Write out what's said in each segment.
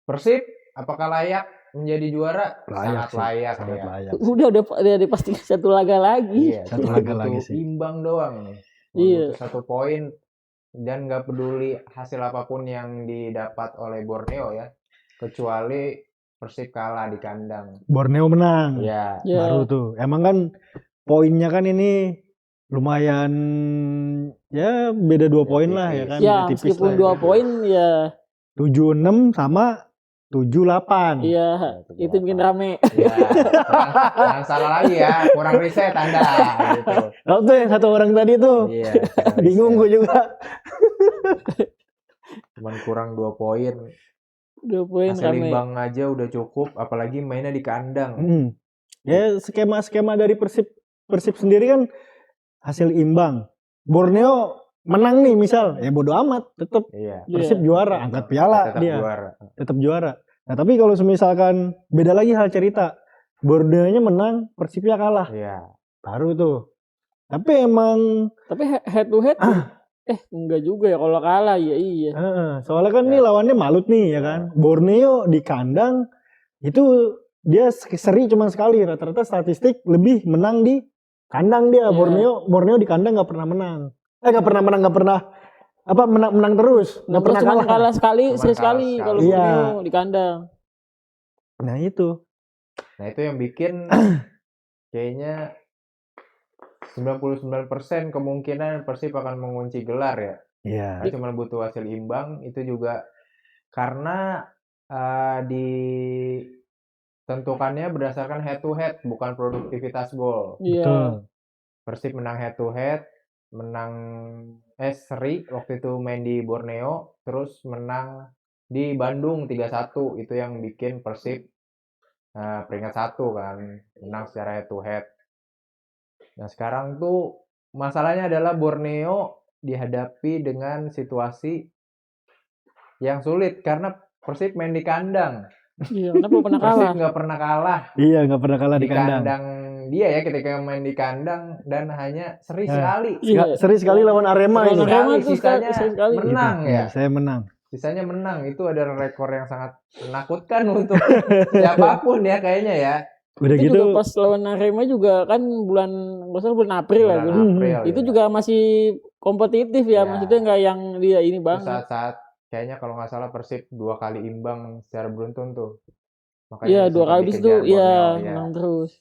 Persib apakah layak menjadi juara? Sangat sih, layak sangat ya. layak. Udah pasti satu laga lagi. Iya, Satu cuma laga butuh lagi sih. imbang doang nih. Iya. Butuh 1 poin dan nggak peduli hasil apapun yang didapat oleh Borneo ya, kecuali Persib kalah di kandang. Borneo menang. Ya. Baru tuh. Emang kan poinnya kan ini lumayan ya beda 2 poin lah ya kan. Ya, Beda tipis meskipun lah. 2 poin ya. 76 sama 78. Iya, itu bikin rame. Ya, jangan salah lagi ya, kurang riset Anda gitu. Lalu tuh yang satu orang tadi tuh. Iya, Bingung gue juga. Cuman kurang 2 poin. 2 poin Hasil rame. imbang aja udah cukup, apalagi mainnya di kandang. Ya skema dari Persib sendiri kan hasil imbang. Borneo menang nih misal, ya bodo amat, tetap Persib juara, angkat piala tetap dia. Juara. Tetap juara. Nah, tapi kalau misalkan beda lagi hal cerita. Borneo-nya menang, Persibnya kalah. Iya. Baru tuh. Tapi emang head to head enggak juga ya kalau kalah ya iya. Soalnya kan nih lawannya Malut nih ya kan. Borneo di kandang itu dia seri cuma sekali, rata-rata statistik lebih menang di kandang dia. Borneo di kandang nggak pernah menang. Nggak pernah menang terus, nggak pernah kalah sekali kalau Borneo di kandang. Nah itu yang bikin kayaknya 99% kemungkinan Persib akan mengunci gelar ya. Iya. Cuma butuh hasil imbang, itu juga karena ditentukannya berdasarkan head to head, bukan produktivitas gol. Iya. Persib menang head to head, menang seri waktu itu main di Borneo, terus menang di Bandung 3-1. Itu yang bikin Persib peringkat 1 kan, menang secara head to head. Nah sekarang tuh masalahnya adalah Borneo dihadapi dengan situasi yang sulit karena Persib main di kandang. Iya, kenapa pernah kalah? Persib nggak pernah kalah. Iya, nggak pernah kalah di kandang. Dia ya ketika main di kandang dan hanya seri sekali. Seri sekali lawan Arema ini. Sisanya menang ya. Saya menang. Sisanya menang. Itu adalah rekor yang sangat menakutkan untuk siapapun ya kayaknya ya. Udah itu gitu juga pas lawan Arema juga kan bulan April lah gitu. Itu juga masih kompetitif ya, maksudnya nggak yang dia ini banget. Saat-saat kayaknya kalau nggak salah Persib 2 kali imbang secara beruntun tuh. Iya 2 kali habis itu menang terus.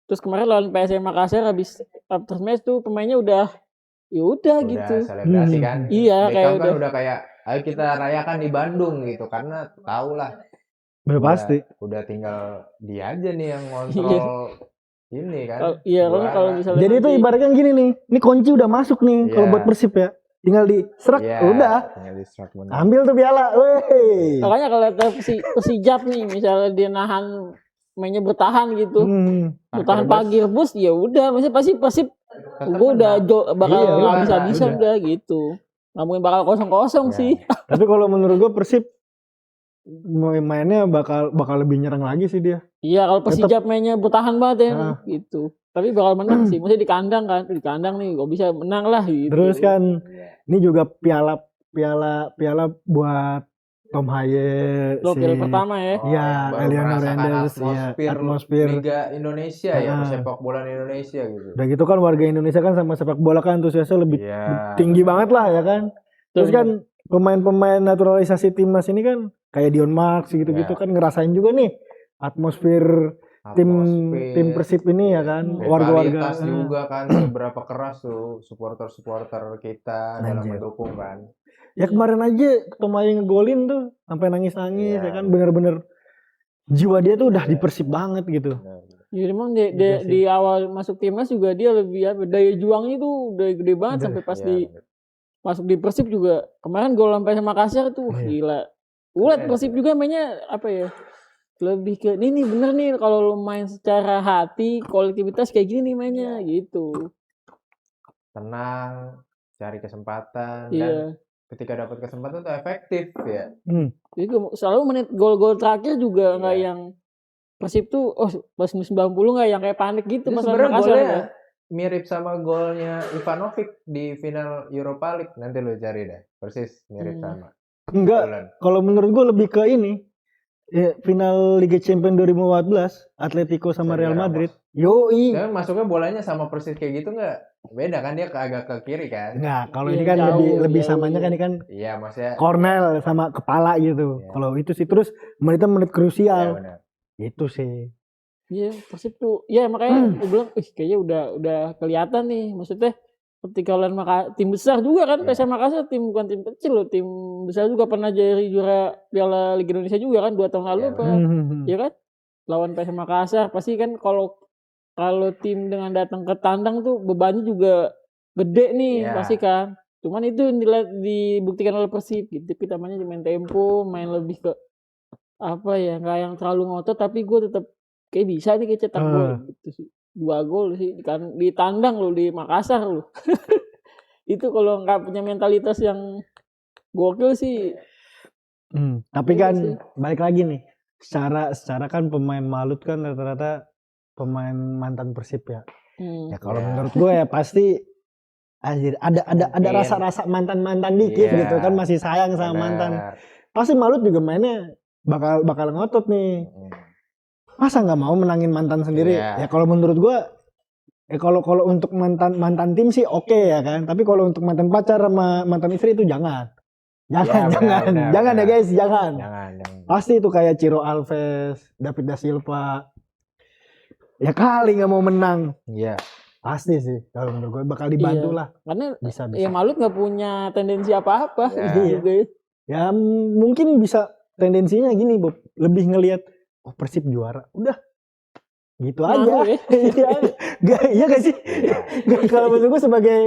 Terus kemarin lawan PSM Makassar habis after match tuh pemainnya udah gitu. Selebrasi kan. Iya kayak udah kayak ayo kita rayakan di Bandung gitu karena tau lah. Pasti. Udah tinggal dia aja nih yang ngontrol ini kan. Iya kalau misalnya. Jadi itu ibaratnya gini nih. Ini kunci udah masuk nih kalau buat Persib ya. Tinggal di serak udah. Ambil tuh piala. Wey. Makanya kalau Persijap nih misalnya dia nahan mainnya bertahan gitu. Bertahan pagi rebus ya udah, maksudnya pasti Persib gue udah bakal habis-habisan udah gitu. Nggak mungkin bakal kosong-kosong sih. Tapi kalau menurut gue Persib mainnya bakal lebih nyerang lagi sih dia. Iya kalau Persijap mainnya bertahan banget ya gitu. Tapi bakal menang sih. Maksudnya di kandang kan, di kandang nih kok bisa menang lah gitu. Terus kan ini juga piala buat Tom Haye piala pertama ya. Iya, Eleanor Enders atmosfer Liga Indonesia ya, sepak bola Indonesia gitu. Udah gitu kan warga Indonesia kan sama sepak bola kan antusiasnya lebih tinggi banget lah ya kan. Terus kan pemain-pemain naturalisasi timnas ini kan kayak Dion Max gitu-gitu kan ngerasain juga nih atmosfer tim Persib ini ya kan, warga-warga juga kan seberapa keras tuh supporter kita dalam mendukung kan. Ya kemarin aja Tom Haye ngegolin tuh sampai nangis-nangis ya kan, bener-bener jiwa dia tuh udah di Persib banget gitu. Ya memang di awal masuk timnas juga dia lebih daya juangnya tuh udah gede banget sampai pas masuk di Persib juga. Kemarin gol sampai sama Makassar tuh gila. Ulat Persib juga mainnya lebih ke ini bener nih kalau lo main secara hati, kolektivitas kayak gini nih mainnya gitu. Tenang, cari kesempatan dan ketika dapat kesempatan tuh efektif ya. Jadi selalu menit gol-gol terakhir juga nggak yang Persib tuh pas 90 nggak yang kayak panik gitu pas lawan Makassar ya. Mirip sama golnya Ivanovic di final Europa League, nanti lo cari deh, persis mirip sama. Enggak, kalau menurut gue lebih ke ini final Liga Champions 2014 Atletico sama Real Sergio Madrid. Yoi. Dan masuknya bolanya sama persis kayak gitu nggak? Beda kan dia agak ke kiri kan? Enggak, kalau Iya, ini kan jauh, lebih jauh, samanya kan iya. ini kan Iya maksudnya. Cornell sama kepala gitu. Iya. Kalau itu sih terus menit Iya krusial. benar. Itu sih. Iya, Persib tuh. Ya makanya gue bilang, kayaknya udah kelihatan nih. Maksudnya ketika lawan tim besar juga kan, Iya. PSM Makassar bukan tim kecil loh, tim besar juga pernah jadi juara Piala Liga Indonesia juga kan 2 tahun lalu Iya, apa? Hmm. Ya kan? Lawan PSM Makassar pasti kan kalau tim dengan datang ke tandang tuh bebannya juga gede nih Iya. pasti kan. Cuman itu dibuktikan oleh Persib gitu. Kita mainnya main tempo, main lebih ke apa ya, nggak yang terlalu ngotot tapi gue tetap kayak bisa nih kayak cetak gol gitu sih. 2 gol sih kan di tandang lo di Makassar lo. Itu kalau nggak punya mentalitas yang gokil sih. Tapi Iya kan sih. balik lagi nih. Secara kan pemain Malut kan rata-rata pemain mantan Persib ya. Ya kalau Iya. menurut gue ya pasti anjir, ada Mungkin. rasa-rasa mantan dikit Iya. gitu kan, masih sayang sama mantan. Benar. Pasti Malut juga mainnya bakal ngotot nih. Masa nggak mau menangin mantan sendiri? Iya. Ya kalau menurut gua kalau untuk mantan tim sih oke ya kan. Tapi kalau untuk mantan pacar sama mantan istri itu jangan. Iya, benar. Jangan ya guys, jangan. Jangan. Pasti itu kayak Ciro Alves, David da Silva. Ya kali nggak mau menang. Iya. Pasti sih. Kalau menurut gua bakal dibantu Iya. lah. Karena Bisa. ya Malut nggak punya tendensi apa-apa. Iya. Juga ya. Ya mungkin bisa tendensinya gini Bob. Lebih ngelihat oh Persib juara. Udah. Gitu aja. Mau ya. Iya gak sih? Iya. Kalau menurut gue sebagai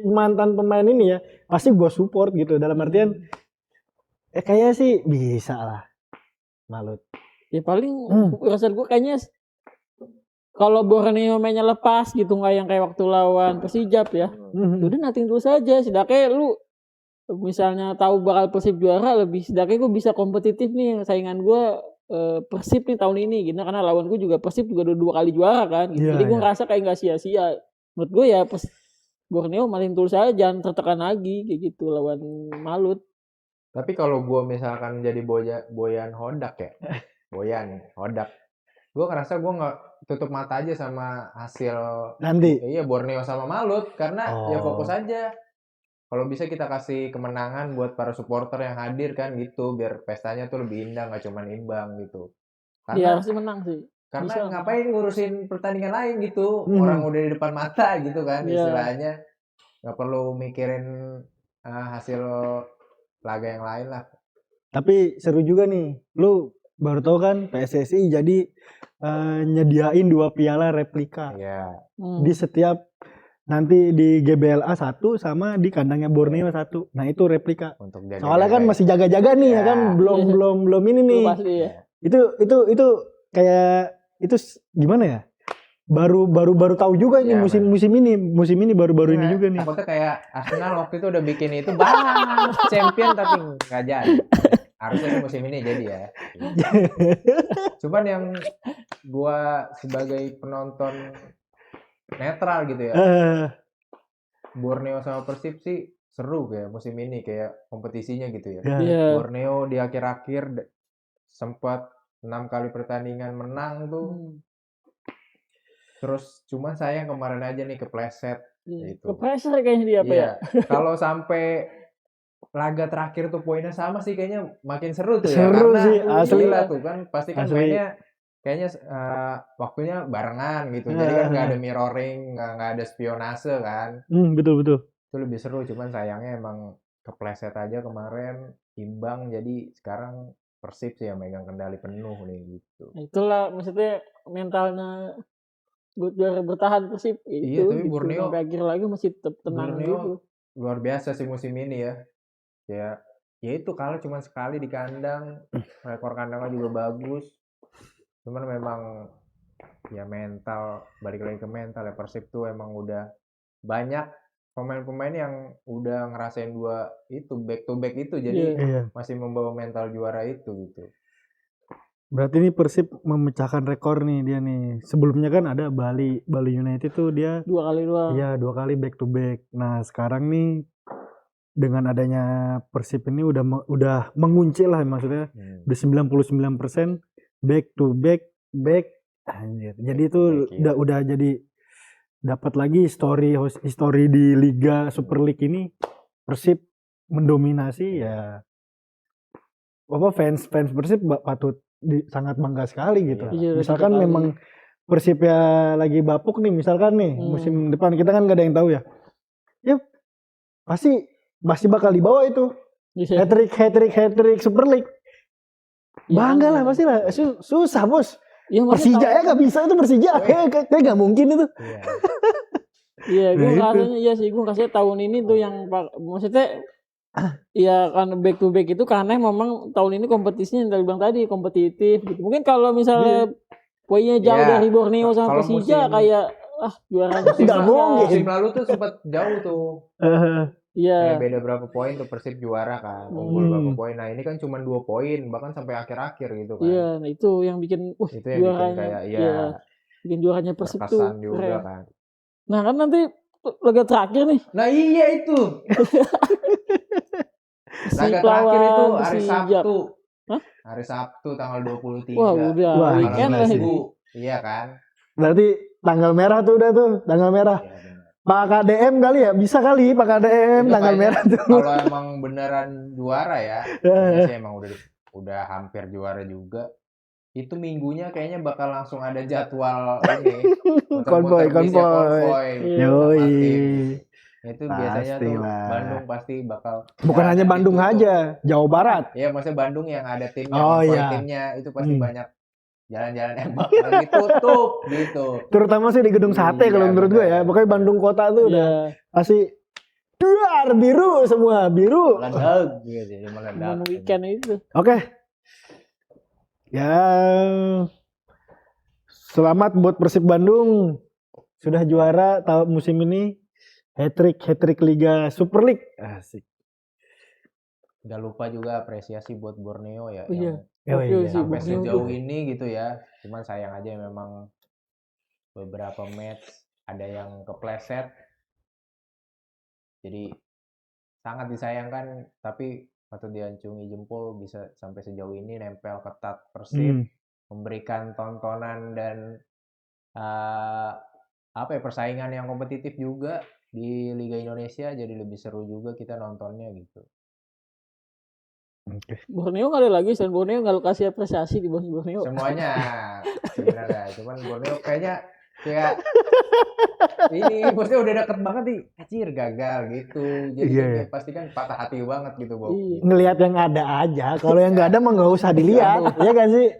mantan pemain ini ya, pasti gue support gitu. Dalam artian, kayaknya sih bisa lah. Malut. Ya paling rasa gue kayaknya kalau Borneo mainnya lepas gitu, nggak yang kayak waktu lawan Persijap ya. Udah nating terus aja. Sedangkan lu misalnya tahu bakal Persib juara, sedangkan gue bisa kompetitif nih saingan gue Persib nih tahun ini gitu, karena lawan gue juga Persib juga udah 2 kali juara kan gitu. Jadi gue ngerasa kayak nggak sia-sia. Menurut gue ya Borneo maling tulus aja, jangan tertekan lagi kayak gitu lawan Malut. Tapi kalau gue misalkan jadi Boyan Hodak ya, Boyan Hodak, gue ngerasa gue nggak tutup mata aja sama hasil nanti. Iya Borneo sama Malut karena ya fokus aja. Kalau bisa kita kasih kemenangan buat para supporter yang hadir kan gitu, biar pestanya tuh lebih indah, nggak cuma imbang gitu. Iya harusnya menang sih. Karena Bisa. ngapain ngurusin pertandingan lain gitu, orang udah di depan mata gitu kan istilahnya, nggak perlu mikirin hasil laga yang lain lah. Tapi seru juga nih, lu baru tahu kan PSSI jadi nyediain 2 piala replika. Iya. Di setiap nanti di GBLA 1 sama di kandangnya Borneo 1. Nah itu replika. Untuk jaga soalnya kan masih jaga-jaga nih ya kan, belum ini nih. Pasti ya. Itu kayak itu gimana ya? Baru tahu juga ini musim ini baru ini juga nih. Takutnya kayak Arsenal waktu itu udah bikin itu champion tapi nggak jadi. Harusnya sih musim ini jadi ya. Cuman yang gua sebagai penonton netral gitu ya. Borneo sama Persib sih seru kayak musim ini kayak kompetisinya gitu ya. Borneo di akhir-akhir sempat 6 kali pertandingan menang tuh. Terus cuma sayang kemarin aja nih kepleset gitu. Kepleset kayaknya dia apa ya? Kalau sampai laga terakhir tuh poinnya sama sih kayaknya makin seru tuh seru ya. Karena sih, asli lah tuh kan pasti kan mainnya kayaknya waktunya barengan gitu. Jadi kan nggak ada mirroring, nggak ada spionase kan. Betul. Itu lebih seru, cuman sayangnya emang kepleset aja kemarin, imbang, jadi sekarang Persib sih yang megang kendali penuh nih gitu. Itulah maksudnya mentalnya buat juara bertahan Persib itu. Iya, tapi gitu. Borneo Sampai akhir lagi masih tetap tenang gitu. Luar biasa sih musim ini ya. Ya itu kalah cuma sekali di kandang, rekor kandangnya juga bagus. Cuman memang ya mental, balik lagi ke mental ya, Persib tuh emang udah banyak pemain-pemain yang udah ngerasain back to back itu, jadi masih membawa mental juara itu gitu. Berarti ini Persib memecahkan rekor nih dia nih. Sebelumnya kan ada Bali United tuh dia 2 kali doang. Iya 2 kali back to back. Nah sekarang nih dengan adanya Persib ini udah mengunci lah maksudnya. Udah 99% back to back anjir. Jadi itu udah jadi dapat lagi history di Liga Super League ini Persib mendominasi ya. Fans Persib patut sangat bangga sekali gitu. Iya, Misalkan memang Persib ya lagi bapuk nih misalkan nih musim depan kita kan gak ada yang tahu ya. Ya pasti bakal dibawa itu. Hat-trick Super League. Bangga lah pasti lah. Susah bos. Ya, Persija ya gak bisa itu Persija. Kayak gak mungkin itu. Iya, gue ngerasanya tahun ini tuh yang maksudnya ya kan back to back itu karena memang tahun ini kompetisinya yang tadi bilang tadi kompetitif gitu. Mungkin kalau misalnya poinnya jauh dari Borneo sama Persija kayak juara nggak mungkin. Musim lalu tuh sempat jauh tuh. Iya. Beda berapa poin tuh Persib juara kan, unggul berapa poin. Nah ini kan cuma 2 poin, bahkan sampai akhir-akhir gitu kan. Iya, nah itu yang bikin itu yang bikin kayak bikin juaranya Persib tuh juga keren. kan. Nah kan nanti laga terakhir nih. Nah iya itu. Laga terakhir itu hari Sabtu. Hah? Hari Sabtu tanggal 23. Wah udah weekend lah itu. Iya kan. Berarti tanggal merah tuh udah tuh, tanggal merah. Iya, Pak KDM kali ya, bisa kali Pak KDM itu tanggal merah tuh. Kalau emang beneran juara ya, sih emang udah hampir juara juga. Itu minggunya kayaknya bakal langsung ada jadwal ini. konvoy. Yoi. Itu biasanya tuh Bandung pasti bakal. Bukan hanya Bandung aja, Jawa Barat. Iya, maksudnya Bandung yang ada timnya, timnya itu pasti banyak jalan-jalan yang bakal ditutup gitu. Terutama sih di Gedung Sate kalau menurut gue ya. Pokoknya Bandung kota tuh udah pasti duar biru semua, biru. Meledak gitu, meledak. Weekend itu. Oke. Ya. Selamat buat Persib Bandung. Sudah juara tahun musim ini. Hat-trick Liga Super League. Asik. Gak lupa juga apresiasi buat Borneo ya. Sampai sejauh ini gitu ya. Cuman sayang aja memang beberapa match ada yang kepleset. Jadi sangat disayangkan, tapi patut diacungi jempol bisa sampai sejauh ini nempel ketat Persib, memberikan tontonan dan persaingan yang kompetitif juga di Liga Indonesia, jadi lebih seru juga kita nontonnya gitu. Borneo nggak ada lagi, dan Borneo nggak kasih apresiasi di Borneo. Semuanya sebenarnya, cuman Borneo kayak ini bosnya udah deket banget nih, anjir gagal gitu. Jadi pasti kan patah hati banget gitu, Bob. Ngelihat yang ada aja, kalau yang nggak ada mah nggak usah dilihat, ya kan sih?